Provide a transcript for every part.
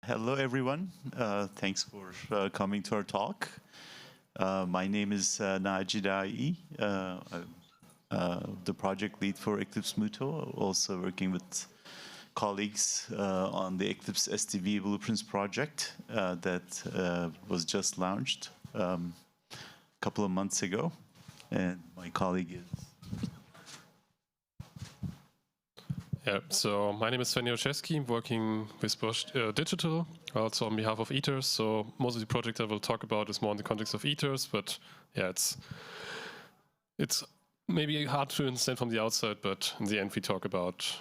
Hello, everyone. Thanks for coming to our talk. My name is Naci. I'm the project lead for Eclipse Muto, also working with colleagues on the Eclipse SDV Blueprints project that was just launched a couple of months ago. And my colleague is... Yeah, so my name is Sven Jeroschewski. I'm working with Bosch Digital, also on behalf of eaters. So most of the project I will talk about is more in the context of eaters, but yeah, it's maybe hard to understand from the outside, but in the end we talk about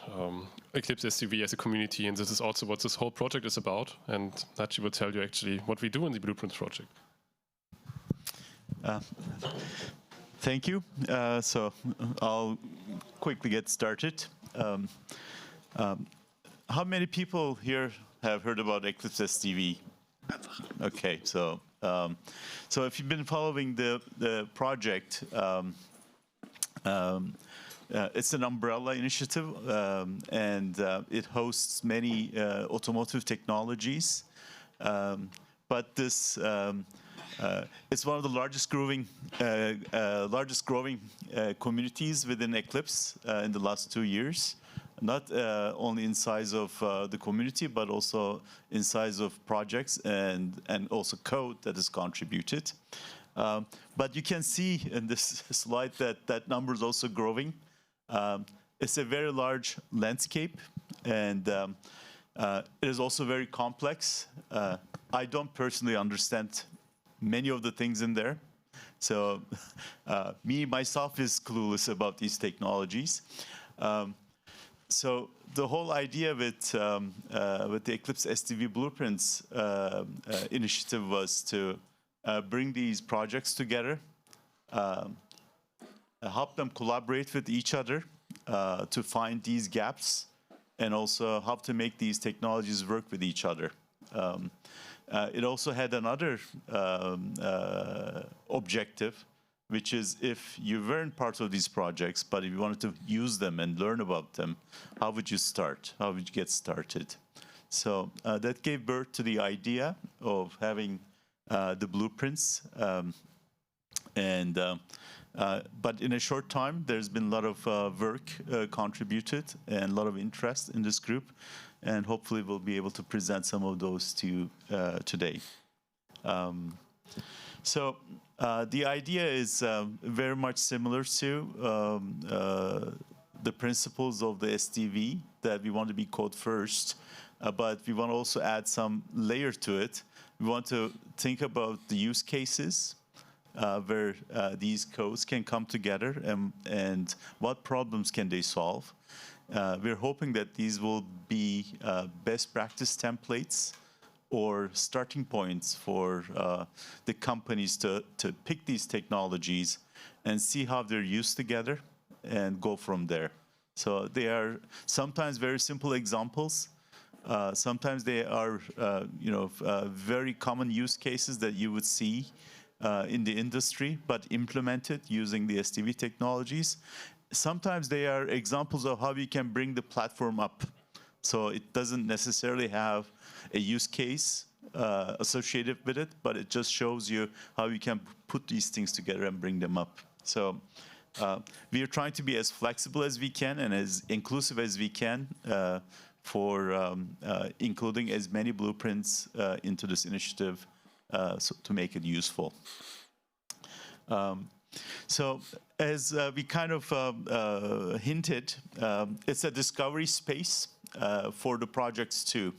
Eclipse SDV as a community, and this is also what this whole project is about. And Naci will tell you actually what we do in the Blueprints project. Thank you. So I'll quickly get started. How many people here have heard about Eclipse SDV? Okay, so if you've been following the project, it's an umbrella initiative, and it hosts many automotive technologies. But this it's one of the largest growing communities within Eclipse in the last 2 years. Not only in size of the community, but also in size of projects and also code that is contributed. But you can see in this slide that number is also growing. It's a very large landscape, and it is also very complex. I don't personally understand many of the things in there. So myself is clueless about these technologies. So the whole idea with the Eclipse SDV Blueprints initiative was to bring these projects together, help them collaborate with each other to find these gaps, and also help to make these technologies work with each other. It also had another objective, which is if you weren't part of these projects, but if you wanted to use them and learn about them, how would you start? How would you get started? So that gave birth to the idea of having the blueprints. But in a short time, there's been a lot of work contributed and a lot of interest in this group. And hopefully we'll be able to present some of those to you today. So the idea is very much similar to the principles of the SDV, that we want to be code first, but we want to also add some layer to it. We want to think about the use cases where these codes can come together, and what problems can they solve. We're hoping that these will be best practice templates or starting points for the companies to pick these technologies and see how they're used together and go from there. So they are sometimes very simple examples. Sometimes they are very common use cases that you would see in the industry, but implemented using the SDV technologies. Sometimes they are examples of how you can bring the platform up. So it doesn't necessarily have a use case associated with it, but it just shows you how you can put these things together and bring them up. So we are trying to be as flexible as we can and as inclusive as we can for including as many blueprints into this initiative to make it useful. So as we kind of hinted, it's a discovery space for the projects too.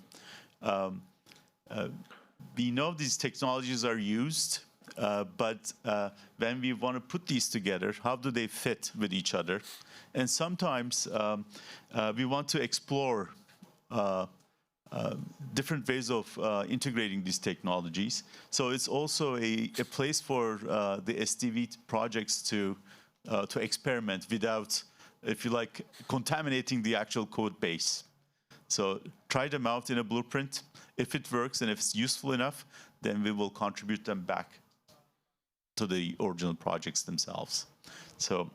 We know these technologies are used, but when we want to put these together, how do they fit with each other? And sometimes we want to explore different ways of integrating these technologies. So it's also a place for the SDV projects to experiment without, if you like, contaminating the actual code base. So try them out in a blueprint. If it works and if it's useful enough, then we will contribute them back to the original projects themselves. So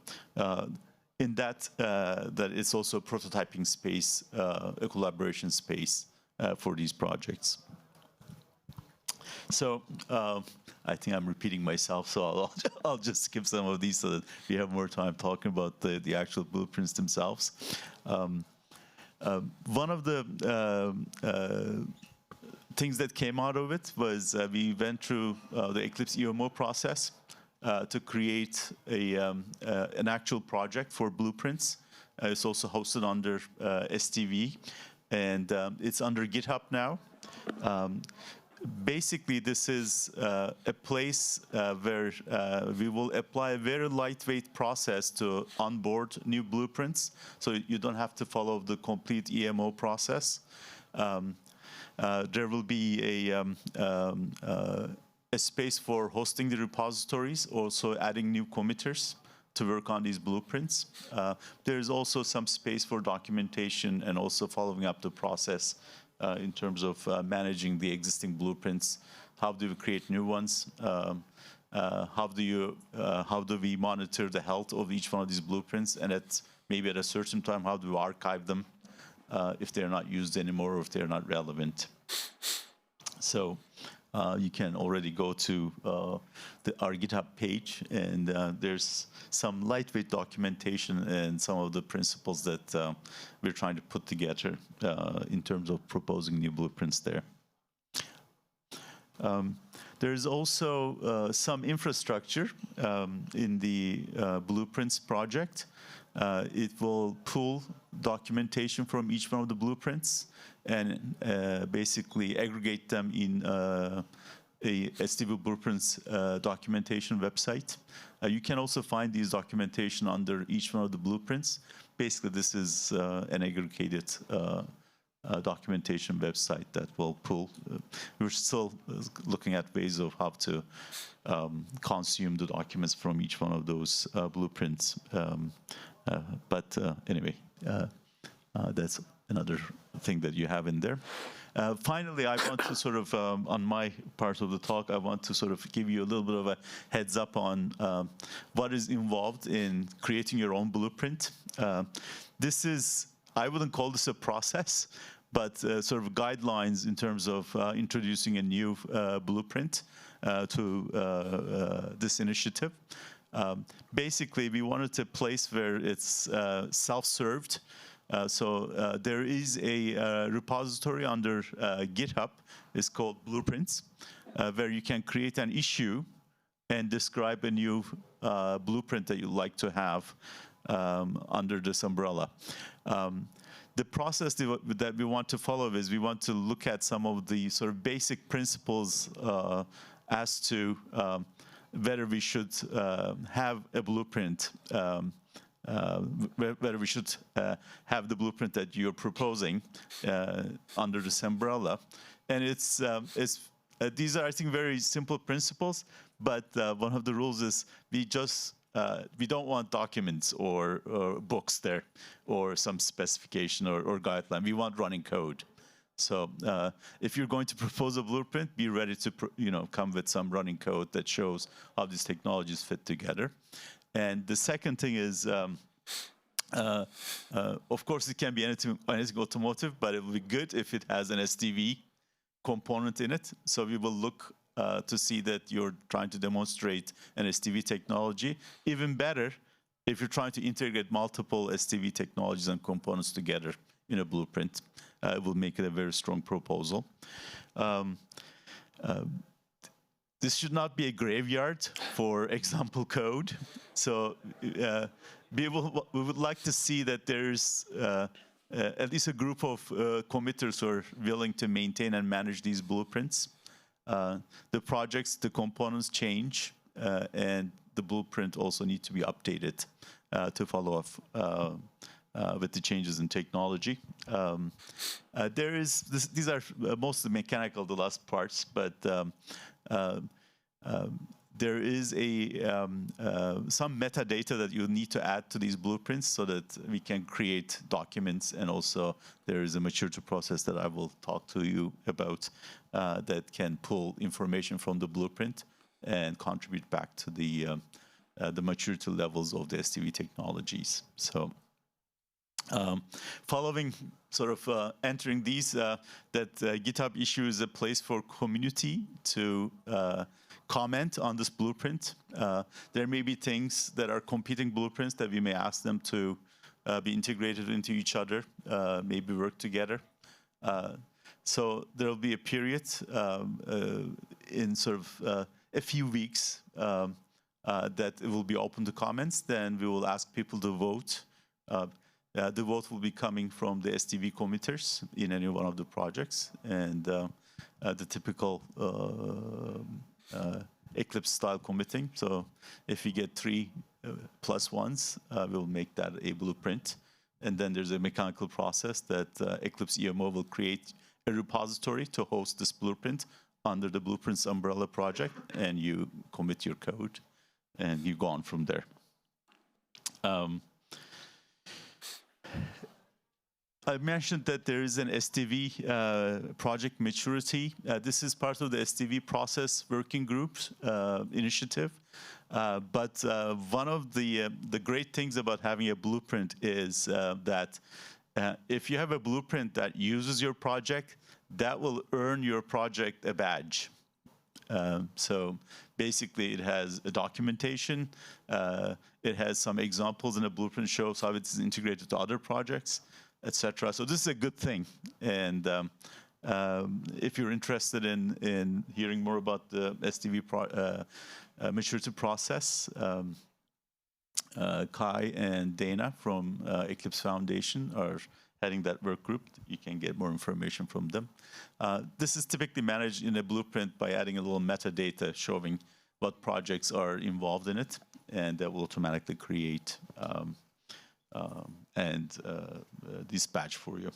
in that it's also a prototyping space, a collaboration space for these projects. So I think I'm repeating myself, so I'll just skip some of these so that we have more time talking about the actual blueprints themselves. One of the things that came out of it was we went through the Eclipse EMO process to create an actual project for blueprints. It's also hosted under SDV, and it's under GitHub now. Basically, this is a place where we will apply a very lightweight process to onboard new blueprints, so you don't have to follow the complete EMO process. There will be a space for hosting the repositories, also adding new committers to work on these blueprints. There's also some space for documentation and also following up the process in terms of managing the existing blueprints. How do we create new ones? How do we monitor the health of each one of these blueprints? And maybe at a certain time, how do we archive them if they're not used anymore or if they're not relevant? So you can already go to our GitHub page, and there's some lightweight documentation and some of the principles that we're trying to put together in terms of proposing new blueprints there. There's also some infrastructure in the blueprints project. It will pull documentation from each one of the blueprints and basically aggregate them in a SDV Blueprints documentation website. You can also find these documentation under each one of the blueprints. Basically, this is an aggregated documentation website that will pull. We're still looking at ways of how to consume the documents from each one of those blueprints. But anyway, that's another thing that you have in there. Finally, I want to sort of, on my part of the talk, I want to sort of give you a little bit of a heads up on what is involved in creating your own blueprint. This is, I wouldn't call this a process, but sort of guidelines in terms of introducing a new blueprint to this initiative. Basically, we wanted a place where it's self-served. So there is a repository under GitHub. It's called Blueprints, where you can create an issue and describe a new blueprint that you'd like to have under this umbrella. The process that we want to follow is we want to look at some of the sort of basic principles as to whether we should have a blueprint, whether we should have the blueprint that you're proposing under this umbrella. And these are, I think, very simple principles, but one of the rules is we don't want documents or books there or some specification or guideline. We want running code. So if you're going to propose a blueprint, be ready to come with some running code that shows how these technologies fit together. And the second thing is, of course, it can be anything automotive, but it will be good if it has an SDV component in it. So we will look to see that you're trying to demonstrate an SDV technology. Even better, if you're trying to integrate multiple SDV technologies and components together in a blueprint. It will make it a very strong proposal. This should not be a graveyard for example code. So we would like to see that there's at least a group of committers who are willing to maintain and manage these blueprints. The projects, the components change, and the blueprint also need to be updated to follow up with the changes in technology. These are mostly mechanical, the last parts, but there is some metadata that you need to add to these blueprints so that we can create documents, and also there is a maturity process that I will talk to you about that can pull information from the blueprint and contribute back to the maturity levels of the SDV technologies. So Following sort of entering these, that GitHub issue is a place for community to comment on this blueprint. There may be things that are competing blueprints that we may ask them to be integrated into each other, maybe work together. So there will be a period in sort of a few weeks that it will be open to comments. Then we will ask people to vote. The vote will be coming from the SDV committers in any one of the projects, and the typical Eclipse style committing. So if we get 3 plus 1s, we'll make that a blueprint. And then there's a mechanical process that Eclipse EMO will create a repository to host this blueprint under the Blueprints umbrella project, and you commit your code, and you go on from there. I mentioned that there is an SDV project maturity. This is part of the SDV process working group initiative. But one of the great things about having a blueprint is that if you have a blueprint that uses your project, that will earn your project a badge. So basically, it has a documentation. It has some examples in a blueprint shows how it's integrated to other projects, etc. So this is a good thing. And if you're interested in hearing more about the SDV maturity process, Kai and Dana from Eclipse Foundation are heading that work group. You can get more information from them. This is typically managed in a blueprint by adding a little metadata showing what projects are involved in it, and that will automatically create this badge for you.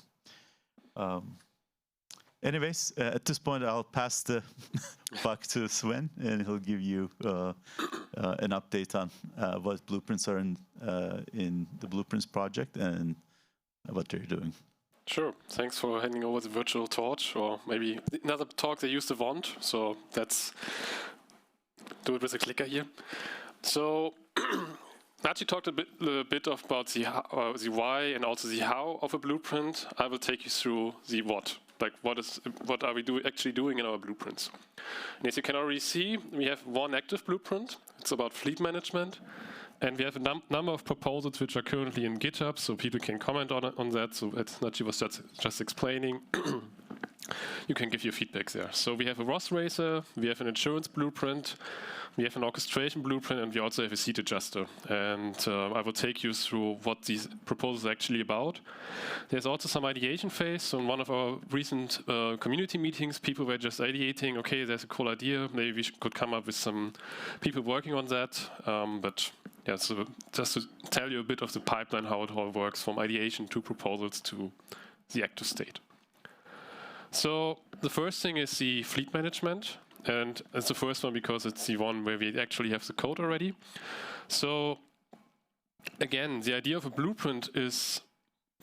Anyways, at this point, I'll pass the buck to Sven, and he'll give you an update on what blueprints are in the Blueprints project and what they're doing. Sure. Thanks for handing over the virtual torch, or maybe another talk they use the wand. So let's do it with a clicker here. So Naci talked a bit about the why and also the how of a blueprint. I will take you through the what. Like what are we actually doing in our blueprints? And as you can already see, we have one active blueprint. It's about fleet management. And we have a number of proposals which are currently in GitHub, so people can comment on that. So as Naci was just explaining, you can give your feedback there. So we have a ROS racer, we have an insurance blueprint, we have an orchestration blueprint, and we also have a seat adjuster. And I will take you through what these proposals are actually about. There's also some ideation phase. So in one of our recent community meetings, people were just ideating, okay, there's a cool idea, maybe we could come up with some people working on that. But yeah, so just to tell you a bit of the pipeline, how it all works from ideation to proposals to the active state. So the first thing is the fleet management, and it's the first one because it's the one where we actually have the code already. So again, the idea of a blueprint is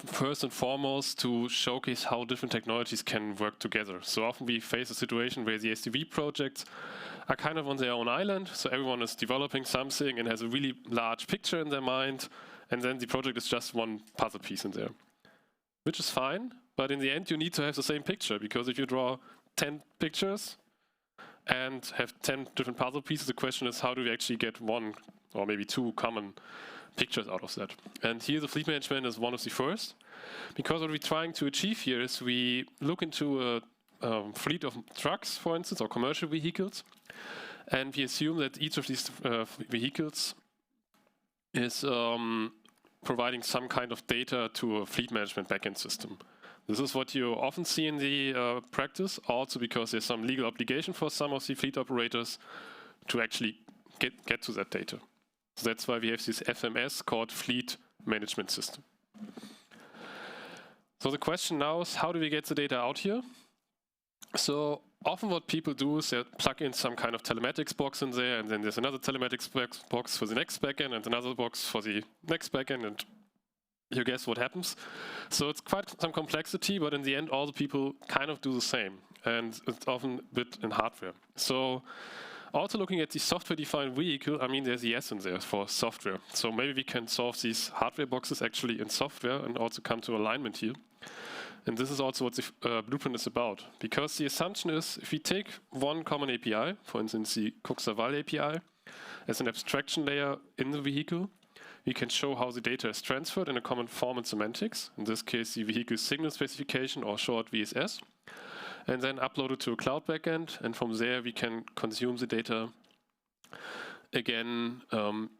first and foremost to showcase how different technologies can work together. So often we face a situation where the SDV projects are kind of on their own island, so everyone is developing something and has a really large picture in their mind, and then the project is just one puzzle piece in there, which is fine. But in the end, you need to have the same picture, because if you draw 10 pictures and have 10 different puzzle pieces, the question is, how do we actually get one or maybe two common pictures out of that? And here the fleet management is one of the first, because what we're trying to achieve here is we look into a fleet of trucks, for instance, or commercial vehicles, and we assume that each of these vehicles is providing some kind of data to a fleet management backend system. This is what you often see in the practice, also because there's some legal obligation for some of the fleet operators to actually get to that data. So that's why we have this FMS called Fleet Management System. So the question now is, how do we get the data out here? So often what people do is they plug in some kind of telematics box in there, and then there's another telematics box for the next backend and another box for the next backend, and you guess what happens. So it's quite some complexity, but in the end, all the people kind of do the same, and it's often a bit in hardware. So Also looking at the software-defined vehicle, I mean, there's the S in there for software. So maybe we can solve these hardware boxes actually in software and also come to alignment here. And this is also what the blueprint is about. Because the assumption is, if we take one common API, for instance, the Cuxaval API, as an abstraction layer in the vehicle, we can show how the data is transferred in a common form and semantics. In this case, the vehicle signal specification, or short VSS. And then upload it to a cloud backend, and from there we can consume the data again,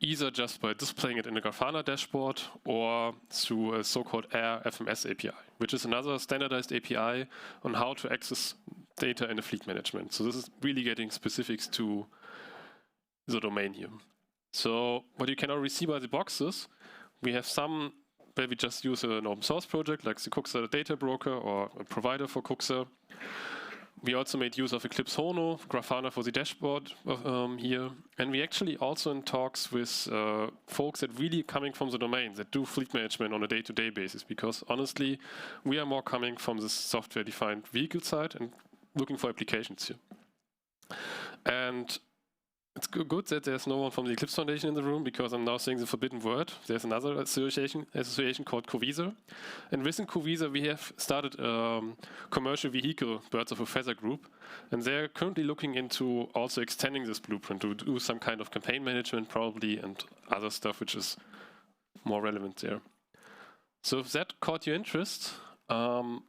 either just by displaying it in a Grafana dashboard or through a so-called Air FMS API, which is another standardized API on how to access data in a fleet management. So this is really getting specifics to the domain here. So what you can already see by the boxes, we have some where we just use an open source project like the Cuxa data broker or a provider for Cuxa. We also made use of Eclipse Hono, Grafana for the dashboard here. And we actually also in talks with folks that really coming from the domain, that do fleet management on a day-to-day basis. Because honestly, we are more coming from the software-defined vehicle side and looking for applications here. And it's good that there's no one from the Eclipse Foundation in the room, because I'm now saying the forbidden word. There's another association called Covisa. And within Covisa, we have started a commercial vehicle birds of a feather group. And they're currently looking into also extending this blueprint to do some kind of campaign management probably and other stuff which is more relevant there. So if that caught your interest, I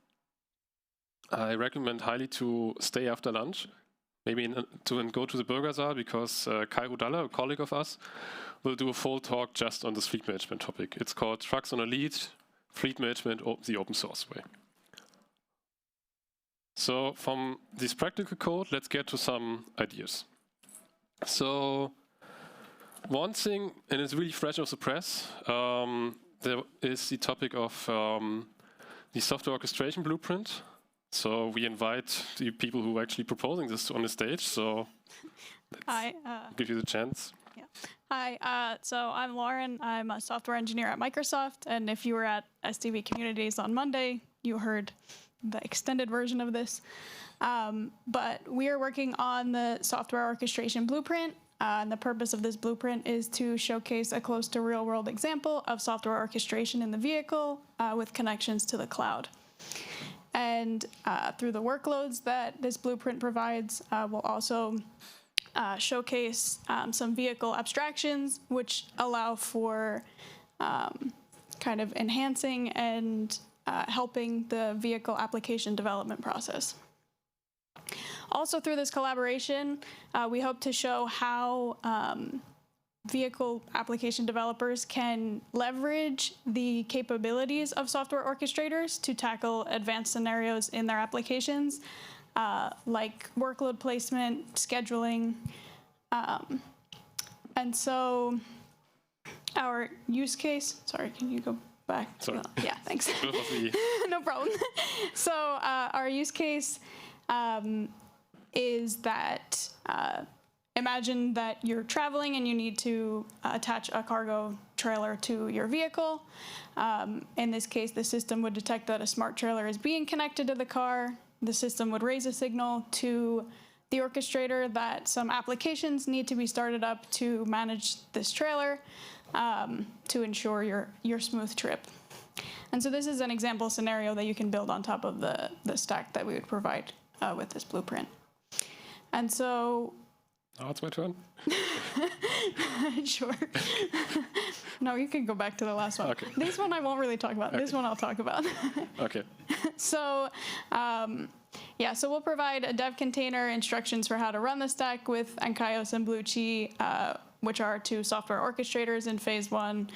recommend highly to stay after lunch. Maybe to go to the Bürgersaal, because Kai Rudalla, a colleague of us, will do a full talk just on this fleet management topic. It's called Trucks on a Lead, Fleet Management the Open Source Way. So from this practical code, let's get to some ideas. So one thing, and it's really fresh off the press, there is the topic of the software orchestration blueprint. So we invite the people who are actually proposing this on the stage. So let's give you the chance. Yeah. Hi, so I'm Lauren. I'm a software engineer at Microsoft. And if you were at SDV Communities on Monday, you heard the extended version of this. But we are working on the software orchestration blueprint. And the purpose of this blueprint is to showcase a close to real world example of software orchestration in the vehicle with connections to the cloud. And through the workloads that this blueprint provides, we'll also showcase some vehicle abstractions, which allow for kind of enhancing and helping the vehicle application development process. Also through this collaboration, we hope to show how vehicle application developers can leverage the capabilities of software orchestrators to tackle advanced scenarios in their applications, like workload placement, scheduling. And so our use case, sorry, can you go back? Sorry. Yeah, thanks. No problem. So our use case is that imagine that you're traveling and you need to attach a cargo trailer to your vehicle. In this case, the system would detect that a smart trailer is being connected to the car. The system would raise a signal to the orchestrator that some applications need to be started up to manage this trailer to ensure your smooth trip. And so this is an example scenario that you can build on top of the stack that we would provide with this blueprint. And so... Oh, it's my turn? Sure. No, you can go back to the last one. Okay. This one I won't really talk about. Okay. This one I'll talk about. Okay. So, yeah, so we'll provide a dev container, instructions for how to run the stack with Ankaios and Bluchi, which are two software orchestrators in phase one.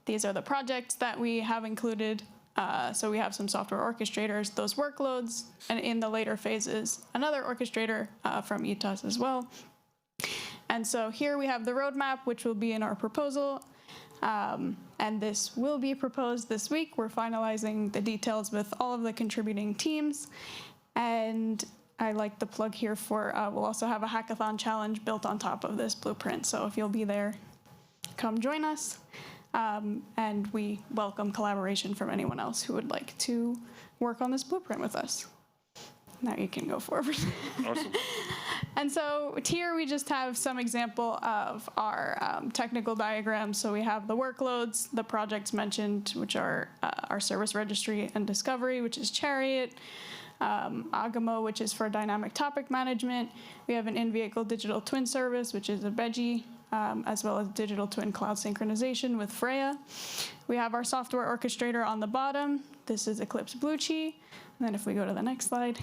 These are the projects that we have included. So we have some software orchestrators, those workloads, and in the later phases, another orchestrator from ETAS as well. And so here we have the roadmap, which will be in our proposal. And this will be proposed this week. We're finalizing the details with all of the contributing teams. And I like the plug here for, we'll also have a hackathon challenge built on top of this blueprint. So if you'll be there, come join us. And we welcome collaboration from anyone else who would like to work on this blueprint with us. Now you can go forward. Awesome. And so here we just have some example of our technical diagrams. So we have the workloads, the projects mentioned, which are our service registry and discovery, which is Chariot, Agamo, which is for dynamic topic management. We have an in-vehicle digital twin service, which is a Beji, as well as digital twin cloud synchronization with Freya. We have our software orchestrator on the bottom. This is Eclipse Blueprints. And then if we go to the next slide,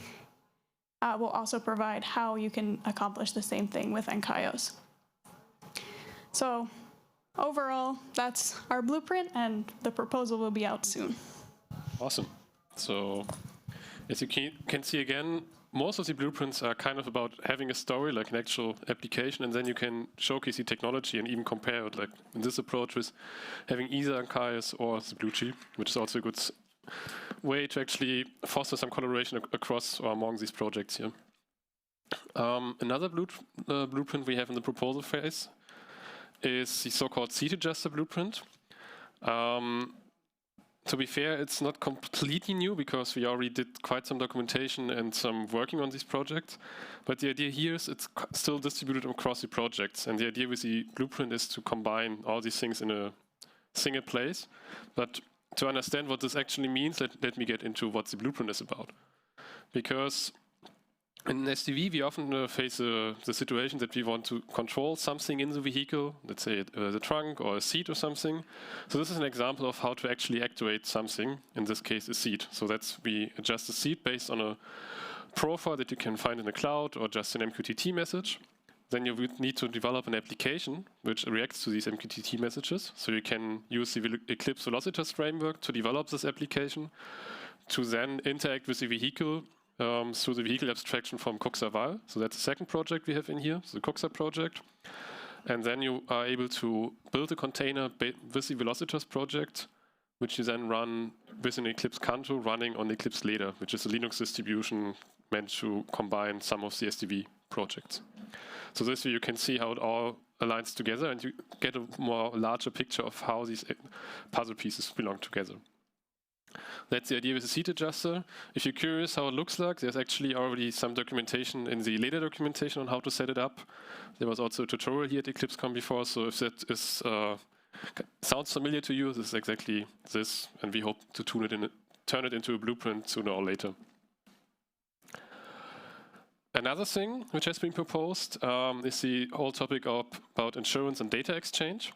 we'll also provide how you can accomplish the same thing with Encaios. So overall, that's our blueprint, and the proposal will be out soon. Awesome. So as you can see again, most of the blueprints are kind of about having a story, like an actual application, and then you can showcase the technology and even compare it. Like in this approach with having either Encaios or the Bluetooth, which is also a good way to actually foster some collaboration across or among these projects here. Another blueprint we have in the proposal phase is the so-called seat adjuster blueprint. To be fair, it's not completely new because we already did quite some documentation and some working on these projects. But the idea here is it's still distributed across the projects. And the idea with the blueprint is to combine all these things in a single place. But to understand what this actually means, let me get into what the blueprint is about. Because in SDV, we often face the situation that we want to control something in the vehicle, let's say the trunk or a seat or something. So this is an example of how to actually activate something, in this case a seat. So that's we adjust the seat based on a profile that you can find in the cloud or just an MQTT message. Then you would need to develop an application which reacts to these MQTT messages. So you can use the Eclipse Velocitas framework to develop this application, to then interact with the vehicle through the vehicle abstraction from Cuxaval. So that's the second project we have in here, so the Cuxa project. And then you are able to build a container with the Velocitas project, which you then run with an EclipseCon running on Eclipse Leder, which is a Linux distribution meant to combine some of the SDV projects. So this way you can see how it all aligns together and you get a more larger picture of how these puzzle pieces belong together. That's the idea with the seat adjuster. If you're curious how it looks like, there's actually already some documentation in the Leder documentation on how to set it up. There was also a tutorial here at EclipseCon before, so if that is sounds familiar to you, this is exactly this, and we hope to turn it into a blueprint sooner or later. Another thing which has been proposed is the whole topic about insurance and data exchange.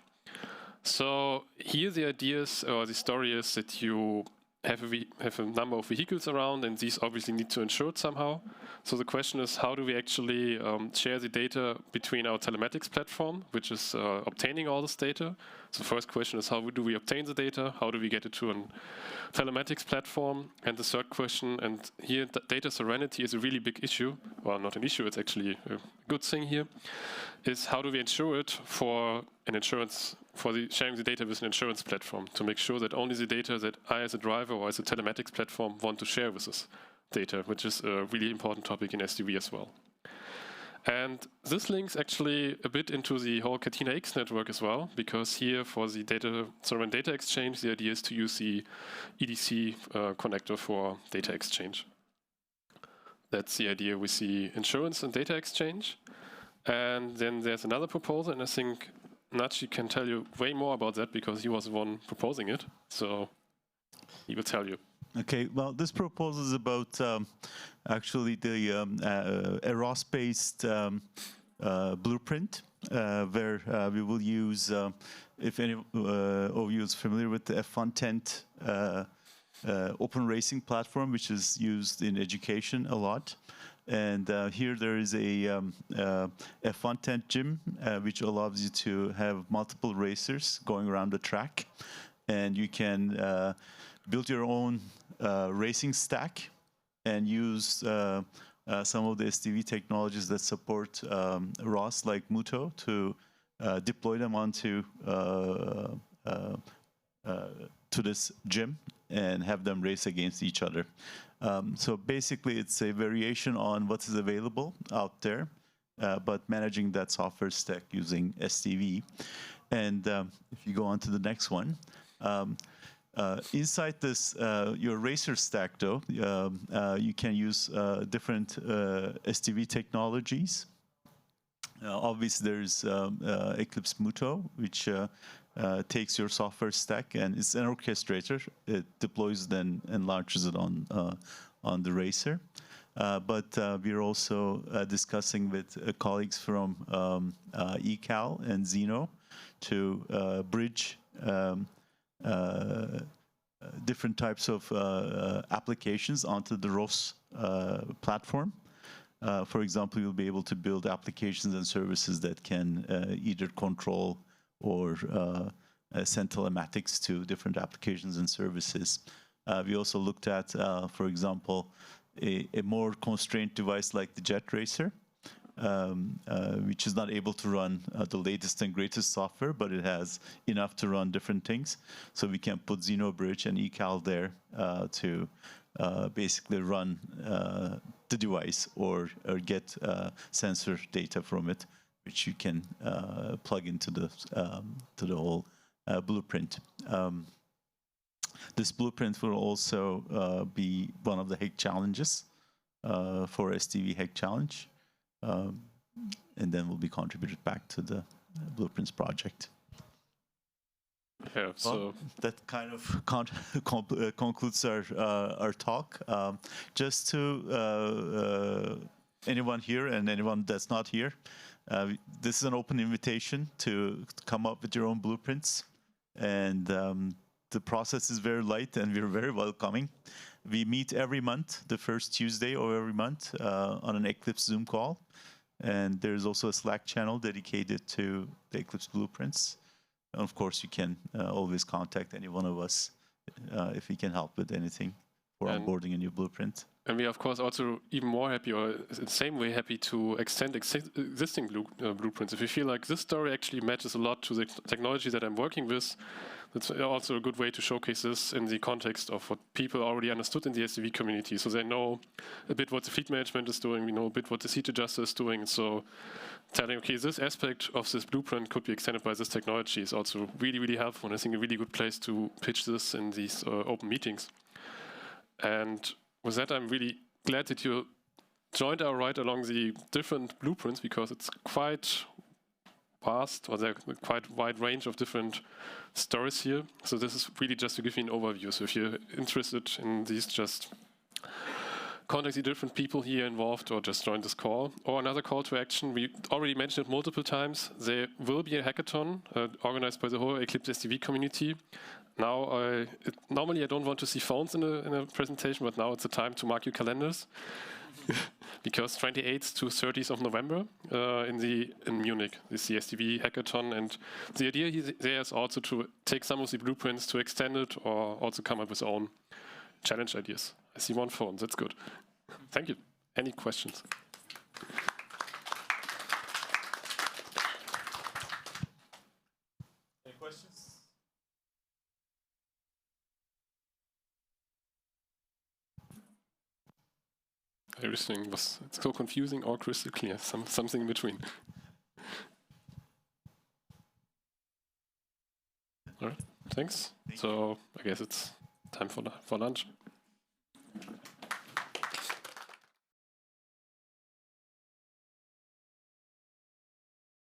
So here the ideas or the story is that you have a number of vehicles around, and these obviously need to insure it somehow. So the question is, how do we actually share the data between our telematics platform, which is obtaining all this data? So the first question is, how do we obtain the data? How do we get it to a telematics platform? And the third question, and here data sovereignty is a really big issue. Well, not an issue, it's actually a good thing here, is how do we ensure it for an insurance, for the sharing the data with an insurance platform, to make sure that only the data that I as a driver or as a telematics platform want to share with this data, which is a really important topic in SDV as well. And this links actually a bit into the whole Catena X network as well, because here for the sovereign data exchange, the idea is to use the EDC connector for data exchange. That's the idea with the insurance and data exchange. And then there's another proposal, and I think Naci can tell you way more about that because he was the one proposing it. So he will tell you. Okay, well, this proposal is about actually the a ROS-based blueprint where we will use, if any of you is familiar with the F110 open racing platform, which is used in education a lot. And here there is a F110 gym, which allows you to have multiple racers going around the track. And you can build your own racing stack and use some of the SDV technologies that support ROS, like Muto, to deploy them onto to this gym and have them race against each other. So basically, it's a variation on what is available out there, but managing that software stack using SDV. And if you go on to the next one, Inside this, your racer stack, though, you can use different SDV technologies. Obviously, there's Eclipse Muto, which takes your software stack, and it's an orchestrator. It deploys then and launches it on the racer. But we're also discussing with colleagues from Ecal and Zeno to bridge different types of applications onto the ROS platform. For example, you'll be able to build applications and services that can either control or send telematics to different applications and services. We also looked at, for example, a more constrained device like the Jet Racer, which is not able to run the latest and greatest software, but it has enough to run different things. So we can put Xenobridge and eCal there to basically run the device or get sensor data from it, which you can plug into the whole blueprint. This blueprint will also be one of the hack challenges for SDV Hack Challenge, and then will be contributed back to the Blueprints project. Yeah, so well, that kind of concludes our talk. Just to anyone here and anyone that's not here, this is an open invitation to come up with your own blueprints, and the process is very light and we're very welcoming. We meet every month, the first Tuesday of every month, on an Eclipse Zoom call. And there's also a Slack channel dedicated to the Eclipse Blueprints. And of course, you can always contact any one of us if we can help with anything for onboarding a new blueprint. And we are, of course, also even more happy, or in the same way happy, to extend existing blueprints. If you feel like this story actually matches a lot to the technology that I'm working with, that's also a good way to showcase this in the context of what people already understood in the SDV community. So they know a bit what the fleet management is doing, we know a bit what the seat adjuster is doing. So telling, okay, this aspect of this blueprint could be extended by this technology is also really, really helpful. And I think a really good place to pitch this in these open meetings. And with that, I'm really glad that you joined our ride along the different blueprints, because it's quite vast, or there's a quite wide range of different stories here. So this is really just to give you an overview. So if you're interested in these, just contact the different people here involved, or just join this call. Or another call to action, we already mentioned it multiple times. There will be a hackathon organized by the whole Eclipse SDV community. Now, normally I don't want to see phones in a presentation, but now it's the time to mark your calendars. Because 28th to 30th of November in Munich is the SDV hackathon, and the idea there is also to take some of the blueprints to extend it, or also come up with own challenge ideas. I see one phone, that's good. Thank you. Any questions? Any questions? Everything was so confusing or crystal clear, something in between. All right, thanks. So I guess it's time for lunch.